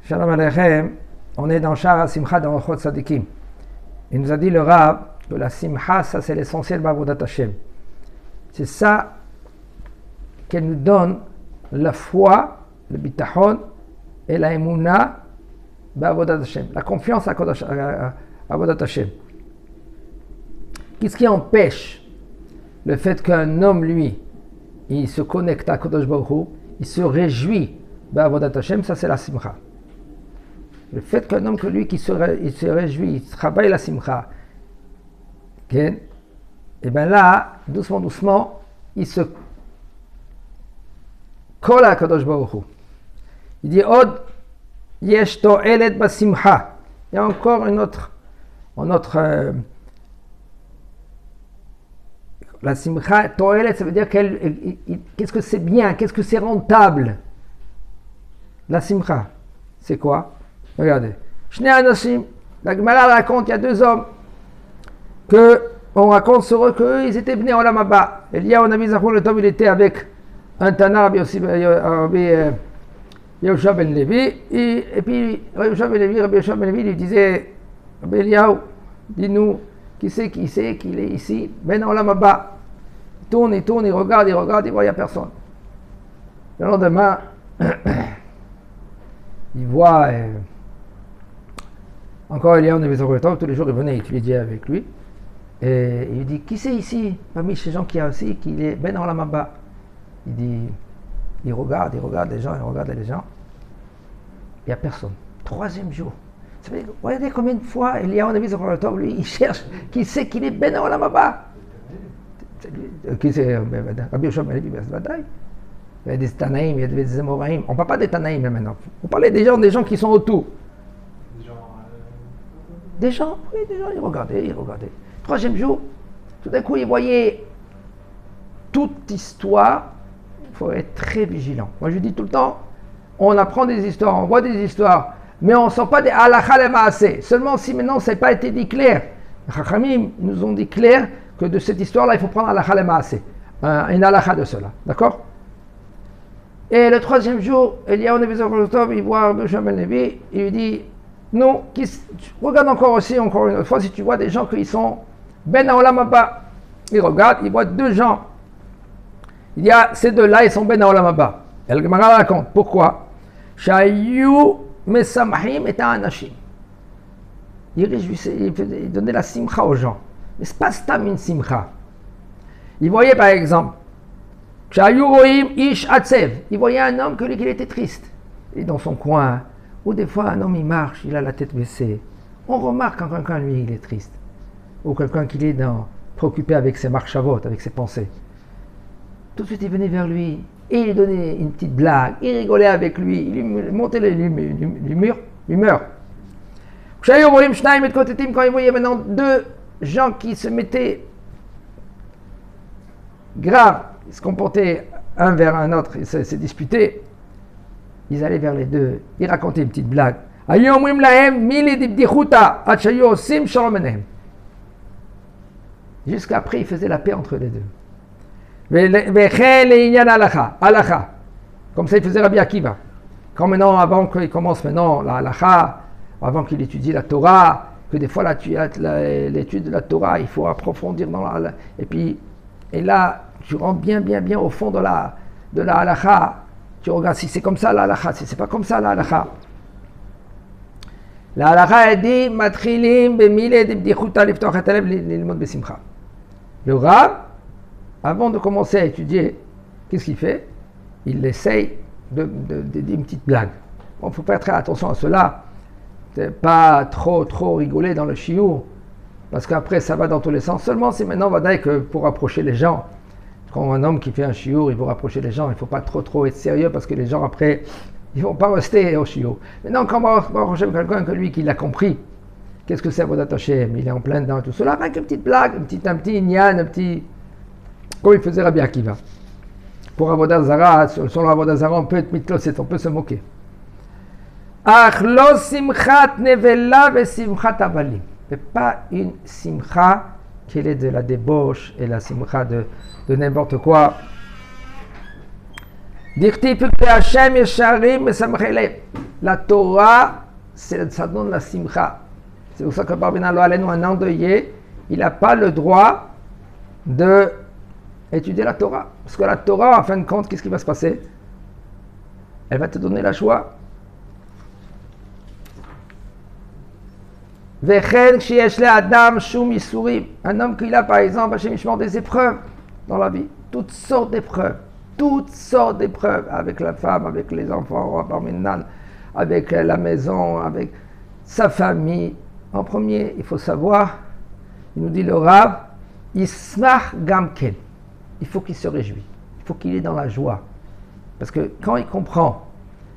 Shalom Aleichem, on est dans Shara Simcha dans Ochot Sadikim. Il nous a dit le Rav que la Simcha, ça c'est l'essentiel d'Avodat Hashem. C'est ça qu'elle nous donne la foi, le bitachon et la emuna d'Avodat Hashem. La confiance à Avodat Hashem. Qu'est-ce qui empêche le fait qu'un homme, lui, il se connecte à Kodesh Baruch Hu, il se réjouit d'Avodat Hashem, ça c'est la Simcha. Le fait qu'un homme que lui qui se réjouit, il travaille la simcha, okay? Et bien là, doucement, il se colle à Kadosh Baruch Hu. Il dit Od yesh to'elet basimcha. Il y a encore une autre la simcha, to'elet, ça veut dire qu'est-ce que c'est bien, qu'est-ce que c'est rentable. La simcha, c'est quoi? Regardez. Shnei Anashim, la Gemara raconte, il y a deux hommes on raconte sur eux qu'eux, ils étaient venus en Olam Haba. Elia, on a vu Zachon le Tov, il était avec un Tana, Rabbi Yehoshua ben Levi, et puis Rabbi Yehoshua ben Levi lui disait, Rabbi Eliyahu, dis-nous, qui c'est qu'il est ici? Ben en Olam Haba. Il tourne, il regarde, il voit, il n'y a personne. Le lendemain, il voit... Encore Eliyahu Nevi Zachon le Tov, tous les jours il venait étudier avec lui. Et il dit, qui c'est ici, parmi ces gens qui a aussi, qui est Ben Olam Haba? Il dit, il regarde les gens, il n'y a personne. Troisième jour. Regardez combien de fois Eliyahu Nevi Zachon le Tov, lui, il cherche, qui c'est qu'il est Ben Olam Haba? Qui c'est Rabbi Yehoshua ben Levi Badaï? Il y a des Tanaïm, il y a des Amoraïm. On ne parle pas des Tanaïm maintenant. On parlait des gens qui sont autour. Des gens, ils regardaient. Troisième jour, tout d'un coup, ils voyaient toute histoire. Il faut être très vigilant. Moi, je dis tout le temps, on apprend des histoires, on voit des histoires, mais on ne sent pas des halakha le maaseh. Seulement si maintenant, ça n'a pas été dit clair. Les Chachamim nous ont dit clair que de cette histoire-là, il faut prendre halakha le maaseh. Une halakha de cela. D'accord? Et le troisième jour, Eliyahu Nevi Zachon le Tov, il voit Rabbi Yehoshua ben Levi, il lui dit, nous, regarde encore une fois, si tu vois des gens qui sont Ben Olam Haba, il regarde, il voit deux gens. Il y a ces deux-là, ils sont Ben Olam Haba. Et le Gemara raconte, pourquoi? Shayu mesamahim et anashim. Il réjouissait, il donnait la simcha aux gens. Mais c'est pas stam une simcha. Il voyait par exemple, Shayu roim ish atsev. Il voyait un homme que lui, qu'il était triste. Il est dans son coin. Ou des fois, un homme, il marche, il a la tête baissée. On remarque quand quelqu'un, lui, il est triste. Ou quelqu'un qui est préoccupé avec ses marchavot, avec ses pensées. Tout de suite, il venait vers lui et il lui donnait une petite blague. Il rigolait avec lui. Il lui montait l'humeur. Quand il voyait maintenant deux gens qui se mettaient graves, ils se comportaient un vers un autre, ils se disputaient. Ils allaient vers les deux, ils racontaient une petite blague. Jusqu'après, ils faisaient la paix entre les deux. Comme ça, il faisait Rabbi Akiva. Comme maintenant, avant qu'il commence maintenant la halakha, avant qu'il étudie la Torah, que des fois l'étude de la Torah, il faut approfondir dans la... Et là, tu rentres bien au fond de la halakha. Tu regardes si c'est comme ça la halakha, si c'est pas comme ça la halakha. La halakha elle dit matrilim b'mile d'ibdichuta liftoch et alev lilmod besimcha. Le Rav, avant de commencer à étudier, qu'est-ce qu'il fait? Il essaye de dire une petite blague. Bon, il faut faire très attention à cela. Pas trop rigoler dans le shiur, parce qu'après ça va dans tous les sens. Seulement c'est maintenant on va dire que pour approcher les gens. Quand un homme qui fait un shiur, il veut rapprocher les gens, il ne faut pas trop être sérieux parce que les gens après, ils ne vont pas rester au shiur. Maintenant, quand on va rapprocher quelqu'un que lui qui l'a compris, qu'est-ce que c'est Avodat Hashem? Il est en plein dedans et tout cela, avec une petite blague, un petit ignan, comme il faisait Rabbi Akiva. Pour Avodat Zara, selon Avodat Zara, on peut être mitloset, on peut se moquer. Ach lo simchat nevela ve simchat avalim. C'est pas une simcha qui est de la débauche et la simcha de n'importe quoi. La Torah, ça donne la simcha. C'est pour ça que Barbina Loalenu, un endeuillé, il n'a pas le droit d'étudier la Torah. Parce que la Torah, en fin de compte, qu'est-ce qui va se passer? Elle va te donner la joie. Un homme qui a, par exemple, des épreuves dans la vie, toutes sortes d'épreuves, avec la femme, avec les enfants, avec la maison, avec sa famille. En premier, il faut savoir, il nous dit le Rav, Ismach Gamken. Il faut qu'il se réjouisse, il faut qu'il est dans la joie. Parce que quand il comprend,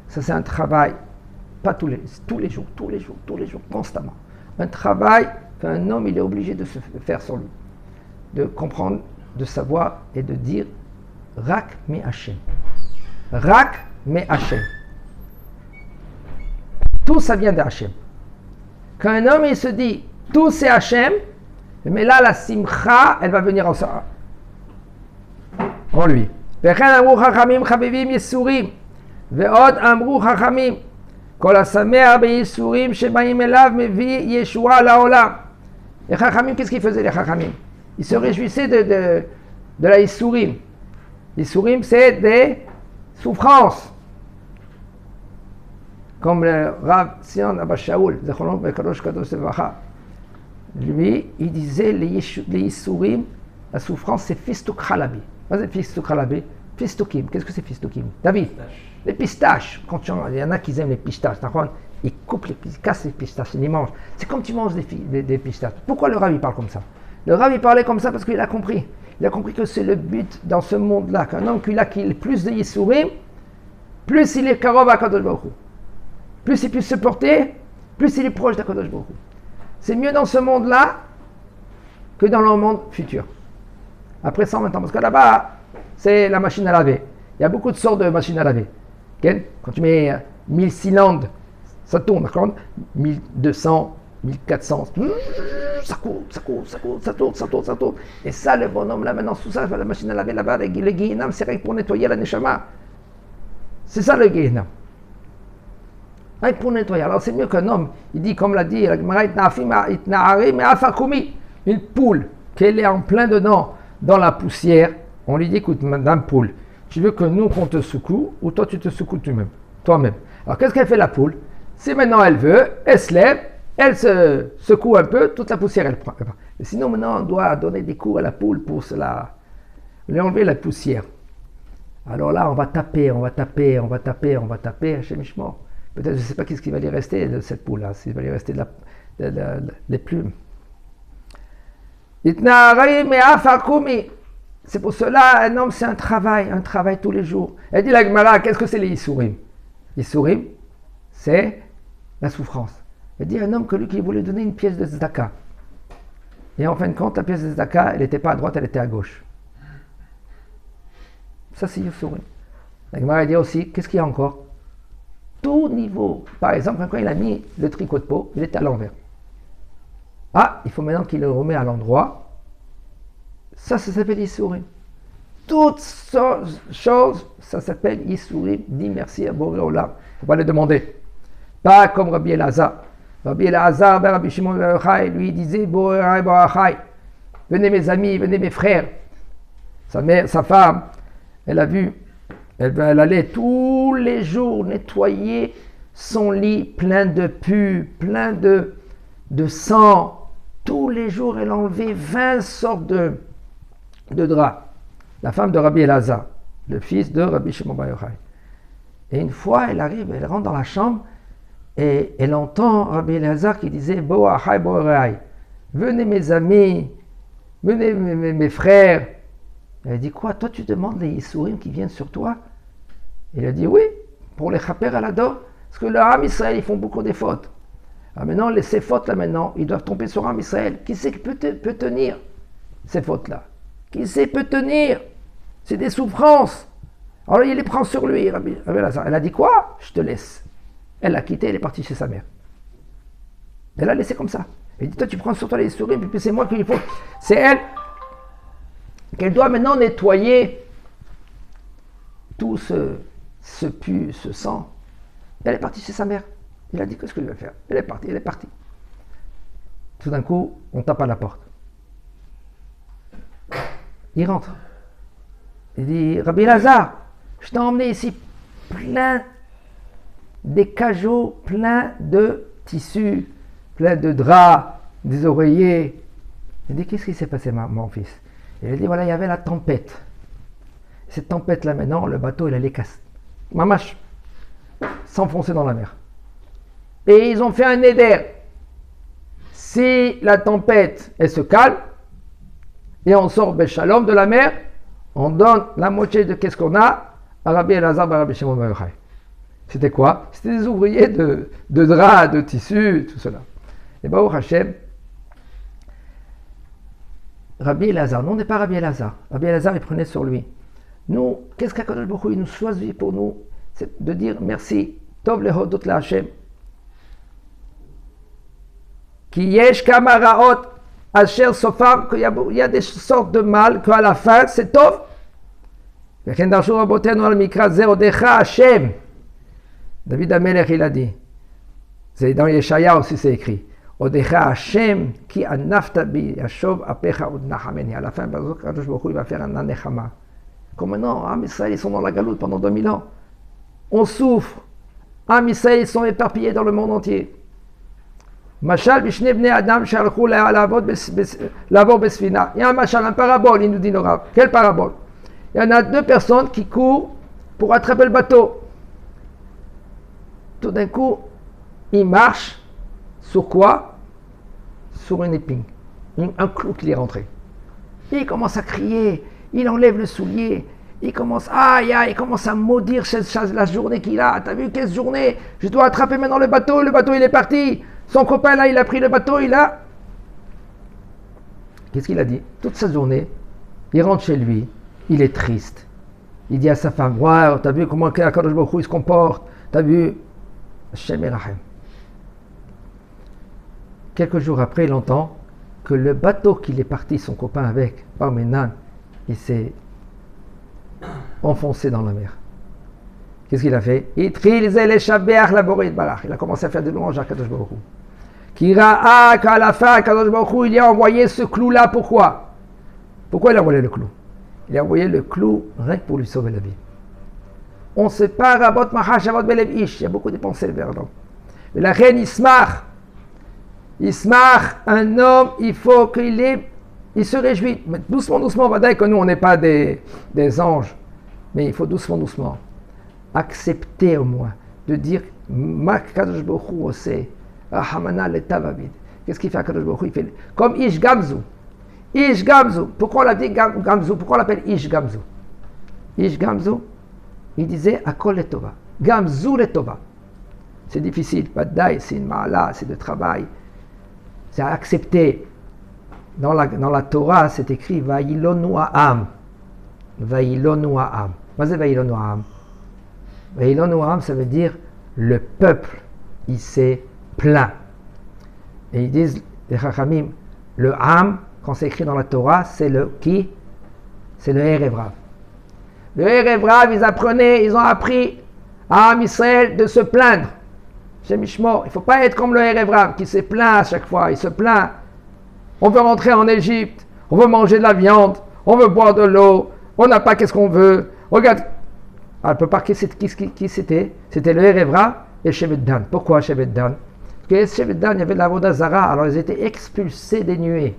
ça c'est un travail, pas tous les jours, constamment. Un travail qu'un homme il est obligé de se faire sur lui. De comprendre, de savoir et de dire Rak me Hashem. Rak me Hashem. Tout ça vient de Hashem. Quand un homme il se dit tout c'est Hashem, mais là la simcha elle va venir en lui. וכן אמרו חכמים חביבים ייסורים ועוד אמרו חכמים כל השמח בייסורים שבאים אליו מביא ישועה לעולם. Les חכמים, qu'est-ce qu'ils faisaient les חכמים? Ils se réjouissaient de la ייסורים. ייסורים c'est des souffrances. Comme le Rav Sion Abba Shaul, Zechrono Bekadosh Kadosh Sevacha. Lui, il disait les ייסורים, la souffrance c'est fistuk halabi. Qu'est-ce que c'est fistuk halabi? Fistukim, qu'est-ce que c'est fistukim? David, les pistaches. Il y en a qui aiment les pistaches. Ils coupent, ils cassent les pistaches, ils les mangent. C'est comme tu manges des pistaches. Pourquoi le Rav il parle comme ça? Le Rav il parlait comme ça parce qu'il a compris. Il a compris que c'est le but dans ce monde-là. Qu'un homme qui a plus de yisurim, plus il est karov à Kadosh Baruch Hu. Plus il peut se porter, plus il est proche d'Akadosh Baruch Hu. C'est mieux dans ce monde-là que dans le monde futur. Après 120 ans. Parce que là-bas, c'est la machine à laver. Il y a beaucoup de sortes de machines à laver. Okay? Quand tu mets 1000 cylindres, ça tourne, d'accord? 1200, 1400, ça tourne. Et ça, le bonhomme là, maintenant, tout ça, la machine à laver là-bas, le Guéhinam, c'est rien pour nettoyer la Neshama. C'est ça le Guéhinam. Rien pour nettoyer. Alors c'est mieux qu'un homme, il dit, comme l'a dit, une poule, qu'elle est en plein dedans, dans la poussière. On lui dit, écoute, madame poule, tu veux que nous, qu'on te secoue, ou toi, tu te secoues toi-même. Alors, qu'est-ce qu'elle fait, la poule? Si maintenant elle veut, elle se lève, elle se secoue un peu, toute la poussière, elle prend. Et sinon, maintenant, on doit donner des coups à la poule pour lui enlever la poussière. Alors là, on va taper, Hachem Ishmor. Peut-être, je ne sais pas qu'est-ce qui va lui rester de cette poule-là, s'il va lui rester les plumes. C'est pour cela, un homme, c'est un travail tous les jours. Elle dit la Gemara, qu'est-ce que c'est les Yisurim? Yisurim, c'est la souffrance. Elle dit un homme que lui qui voulait donner une pièce de tzedaka. Et en fin de compte, la pièce de tzedaka, elle n'était pas à droite, elle était à gauche. Ça, c'est Yisurim. La Gemara dit aussi, qu'est-ce qu'il y a encore? Tout niveau. Par exemple, quand il a mis le tricot de peau, il était à l'envers. Ah, il faut maintenant qu'il le remet à l'endroit. Ça s'appelle Yisurim. Toutes choses, ça s'appelle Yisurim. Dis merci à Boré Olam. Il ne faut pas le demander. Pas comme Rabbi Elazar. Rabbi Elazar, Rabbi Shimon ben Yochai, lui disait Boré Yochai. Venez mes amis, venez mes frères. Sa femme, elle a vu, elle allait tous les jours nettoyer son lit plein de pus, plein de sang. Tous les jours, elle enlevait 20 sortes de draps. La femme de Rabbi Elazar, le fils de Rabbi Shimon ben Yochai. Et une fois, elle arrive, elle rentre dans la chambre et elle entend Rabbi Elazar qui disait Bo Achai, Bo Re'ai. Venez mes amis, venez mes frères. Elle dit quoi? Toi tu demandes les Yisurim qui viennent sur toi? Il a dit oui, pour les Chaper à l'Ador, parce que le Ham Israël ils font beaucoup de fautes. Alors maintenant, ces fautes là maintenant, ils doivent tomber sur Ham Israël. Qui c'est qui peut tenir ces fautes là? Qui sait peut tenir? C'est des souffrances. Alors il les prend sur lui, Rabbi Elazar. Elle a dit quoi? Je te laisse. Elle l'a quitté, elle est partie chez sa mère. Elle l'a laissé comme ça. Elle dit toi tu prends sur toi les souris, et puis c'est moi qu'il faut. C'est elle qu'elle doit maintenant nettoyer tout ce pus, ce sang. Elle est partie chez sa mère. Il a dit, qu'est-ce que je vais faire? Elle est partie. Tout d'un coup, on tape à la porte. Il rentre. Il dit, Rabbi Lazare, je t'ai emmené ici plein des cajots, plein de tissus, plein de draps, des oreillers. Il dit, qu'est-ce qui s'est passé, mon fils? Il a dit, voilà, il y avait la tempête. Cette tempête-là, maintenant, le bateau, il allait casser. Mamache, s'enfoncer dans la mer. Et ils ont fait un éder. Si la tempête, elle se calme, et on sort Béchalom de la mer, on donne la moitié de qu'est-ce qu'on a à Rabbi Elazar, Rabbi Shimon Bar Yochai. C'était quoi? C'était des ouvriers de draps, de tissus, tout cela. Et Baruch Hashem, Rabbi Elazar, nous on n'est pas Rabbi Elazar. Rabbi Elazar, il prenait sur lui. Nous, qu'est-ce qu'Akadosh Baruch Hu, il nous choisit pour nous? C'est de dire merci. Tov lehodot la Hashem. Ki yesh kamaraot asher sofam, qu'il y a des sortes de mal, qu'à la fin, c'est Tov. David Amelech, il a dit, c'est dans Yeshaya aussi c'est écrit, Odecha Hashem ki anafta bi yashov apecha ud nachameni. À la fin, Kadosh Baruch Hu, il va faire un anechama. Comme maintenant, Am Israël, ils sont dans la galoute pendant 2000 ans. On souffre. Am Israël, ils sont éparpillés dans le monde entier. Mashal bishne bnei adam shalchu lavor besfina. Il y a un mashal, un parabole, il nous dit le Rav. Quelle parabole? Il y en a deux personnes qui courent pour attraper le bateau. Tout d'un coup, ils marchent sur quoi? Sur une épine. Un clou qui est rentré. Il commence à crier, il enlève le soulier, il commence, il commence à maudire la journée qu'il a. T'as vu quelle journée? Je dois attraper maintenant le bateau il est parti. Son copain là, il a pris le bateau, il a... Qu'est-ce qu'il a dit? Toute sa journée, il rentre chez lui, il est triste. Il dit à sa femme, ouais, t'as vu comment Akadosh Baruch Hu il se comporte? T'as vu? Hashem Erachem. Quelques jours après, il entend que le bateau qu'il est parti, son copain avec, Parmenan, il s'est enfoncé dans la mer. Qu'est-ce qu'il a fait? Il a commencé à faire des louanges à Kadosh Baruch Hu. Kira'a, qu'à la fin, Kadosh Baruch Hu, il a envoyé ce clou-là. Pourquoi? Pourquoi il a envoyé le clou? Il a envoyé le clou rien que pour lui sauver la vie. On ne sait pas, Rabot Mahash, Rabot Belev Ish. Il y a beaucoup de pensées vers l'homme. Mais la reine Ismar, un homme, il faut il se réjouit. Mais doucement, on va dire que nous, on n'est pas des anges. Mais il faut doucement. Accepter au moins de dire Ma Kadosh Baruch Hu c'est Rahamana Letavavid. Qu'est-ce qu'il fait à Kadosh Baruch Hu? Il fait comme Ish Gamzu. Pourquoi on l'a dit Gamzu? Pourquoi on l'appelle Ish Gamzu? Ish Gamzu, il disait Akol Letova. Gamzu Letova. C'est difficile, Badaï, c'est une ma'ala, c'est de travail. C'est à accepter. Dans la Torah, c'est écrit Va'ilonu ha'am. Va'ilonu ha'am. Qu'est-ce que c'est Va'ilonu ha'am? Va'ilonu ha'am, ça veut dire le peuple, il s'est plaint. Et ils disent, les Chachamim, le Ham, quand c'est écrit dans la Torah, c'est le qui? C'est le Erev Rav. Le Erev Rav, ils ont appris à Am Israël de se plaindre. Chez Mishmor, il ne faut pas être comme le Erev Rav qui se plaint à chaque fois, il se plaint. On veut rentrer en Égypte, on veut manger de la viande, on veut boire de l'eau, on n'a pas qu'est-ce qu'on veut. Regarde, on ne peut pas qui c'était? C'était le Erev Rav et Shevet Dan. Pourquoi Shevet Dan? Parce que Shevet Dan, il y avait de la Avodah Zara, alors ils étaient expulsés des nuées.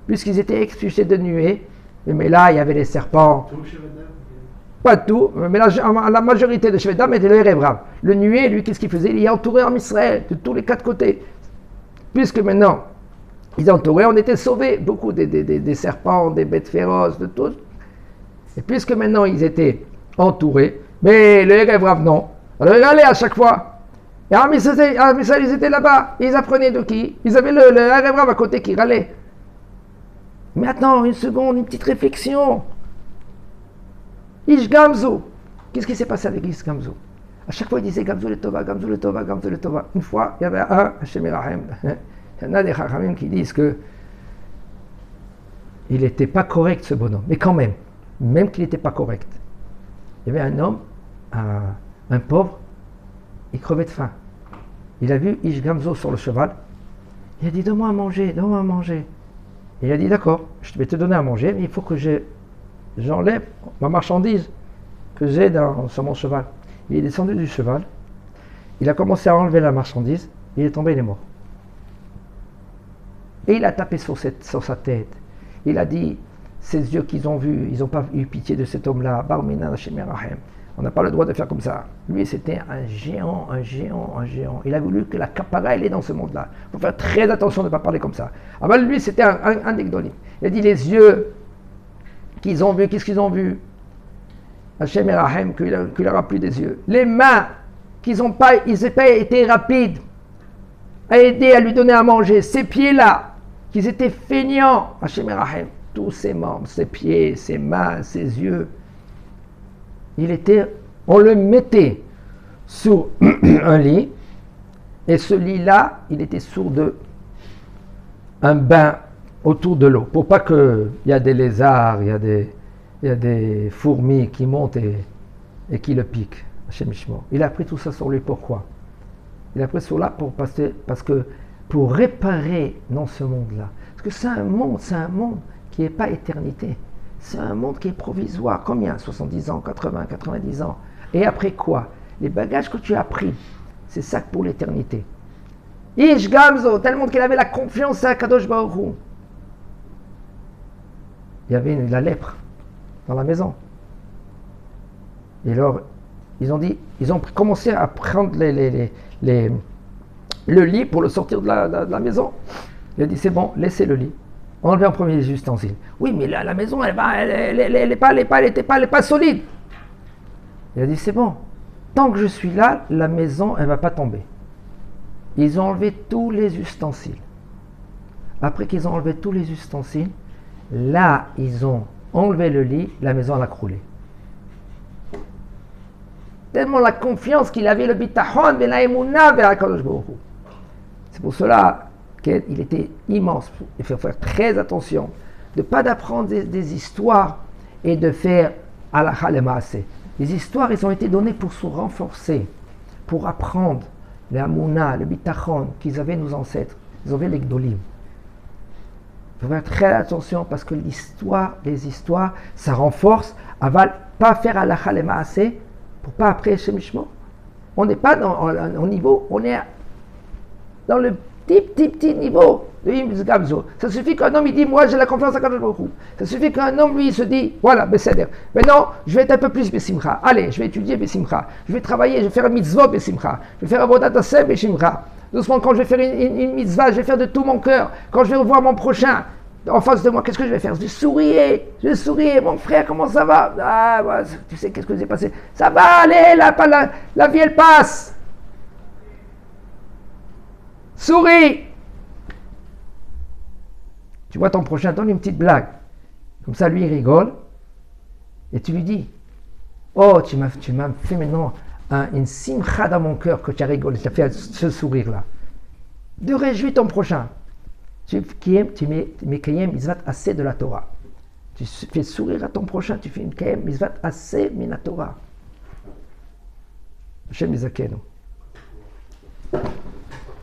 Puisqu'ils étaient expulsés des nuées, mais là, il y avait les serpents. Pas tout, mais la majorité de Shevet Dan était le Erev Rav. Le nuée, lui, qu'est-ce qu'il faisait? Il est entouré en Israël, de tous les quatre côtés. Puisque maintenant, ils entouraient, on était sauvés. Beaucoup des serpents, des bêtes féroces, de tout. Et puisque maintenant, ils étaient entourés, mais le Erev Rav, non. Alors, ils allaient à chaque fois. Et en Israël, ils étaient là-bas. Ils apprenaient de qui? Ils avaient le Erev Rav à côté qui râlait. Maintenant, une seconde, une petite réflexion. Ish Gamzu. Qu'est-ce qui s'est passé avec Ish Gamzu? À chaque fois, il disait Gamzu le Tova, Gamzu le Tova, Gamzu le Tova. Une fois, il y avait un Hashem Erachem. Il y en a des Chachamim qui disent que il n'était pas correct ce bonhomme. Mais quand même qu'il n'était pas correct, Il y avait un homme, un pauvre, il crevait de faim. Il a vu Ish Gamzo sur le cheval. Il a dit, donne-moi à manger, donne-moi à manger. Et il a dit, d'accord, je vais te donner à manger, mais il faut que j'enlève ma marchandise que j'ai sur mon cheval. Il est descendu du cheval, il a commencé à enlever la marchandise, il est tombé, il est mort. Et il a tapé sur sa tête. Il a dit, ces yeux qu'ils ont vus, ils n'ont pas eu pitié de cet homme-là. On n'a pas le droit de faire comme ça. Lui, c'était un géant, un géant, un géant. Il a voulu que la capara, elle est dans ce monde-là. Il faut faire très attention de ne pas parler comme ça. Alors lui, c'était un des gdolim. Il a dit, les yeux qu'ils ont vus, qu'est-ce qu'ils ont vu? Hachem et Rahem, qu'il n'aura plus des yeux. Les mains, ils n'ont pas été rapides à aider à lui donner à manger. Ses pieds-là, qu'ils étaient feignants. Hachem et Rahem, tous ses membres, ses pieds, ses mains, ses yeux. On le mettait sur un lit, et ce lit-là, il était sur un bain autour de l'eau, pour pas qu'il y a des lézards, il y a des fourmis qui montent et qui le piquent. Il a pris tout ça sur lui, pourquoi? Il a pris cela parce que pour réparer dans ce monde-là. Parce que c'est un monde qui n'est pas éternité. C'est un monde qui est provisoire. Combien? 70 ans, 80, 90 ans. Et après quoi? Les bagages que tu as pris, c'est ça pour l'éternité. Ish Gamzo, tellement qu'il avait la confiance à Kadosh Baruch Hu. Il y avait la lèpre dans la maison. Et alors, ils ont commencé à prendre le lit pour le sortir de la maison. Il a dit, c'est bon, laissez le lit. Enlevez en premier les ustensiles. Oui, mais la maison, elle n'est pas solide. Il a dit, c'est bon. Tant que je suis là, la maison, elle ne va pas tomber. Ils ont enlevé tous les ustensiles. Après qu'ils ont enlevé tous les ustensiles, là, ils ont enlevé le lit, la maison, elle a croulé. Tellement la confiance qu'il avait, le bitachon, ben la émouna, ben la kadosh baruch hu. C'est pour cela qu'il était immense. Il faut faire très attention de ne pas d'apprendre des histoires et de faire halakha le maaseh. Les histoires, elles ont été données pour se renforcer, pour apprendre le Hamouna, le Bitachon qu'ils avaient nos ancêtres. Ils avaient les Gdolim. Il faut faire très attention parce que les histoires, ça renforce. Aval, pas faire halakha le maaseh pour pas après Shemishmo. On n'est pas au niveau, on est dans le petit niveau de Ish Gamzo. Ça suffit qu'un homme il dit, moi j'ai la confiance à Kadosh Baruch Hu. Ça suffit qu'un homme lui il se dit, voilà, Besséder. Maintenant, je vais être un peu plus Besimcha. Allez, je vais étudier Besimcha. Je vais travailler, je vais faire un mitzvot Besimcha. Je vais faire un Avodat Hashem Besimcha. Doucement, quand je vais faire une mitzvah, je vais faire de tout mon cœur. Quand je vais revoir mon prochain en face de moi, qu'est-ce que je vais faire? Je vais sourire. Mon frère, comment ça va? Ah, ouais, tu sais, qu'est-ce que j'ai passé? Ça va, allez, la vie elle passe. Souris. Tu vois ton prochain, donne une petite blague. Comme ça, lui, il rigole. Et tu lui dis, oh, tu m'as fait maintenant une simcha dans mon cœur que tu as rigolé. Tu as fait ce sourire-là. De réjouir ton prochain. Tu mets kayem mitzvat assez de la Torah. Tu fais sourire à ton prochain. Tu fais une kayem mitzvat assez min Torah. Hashem Yizakenu.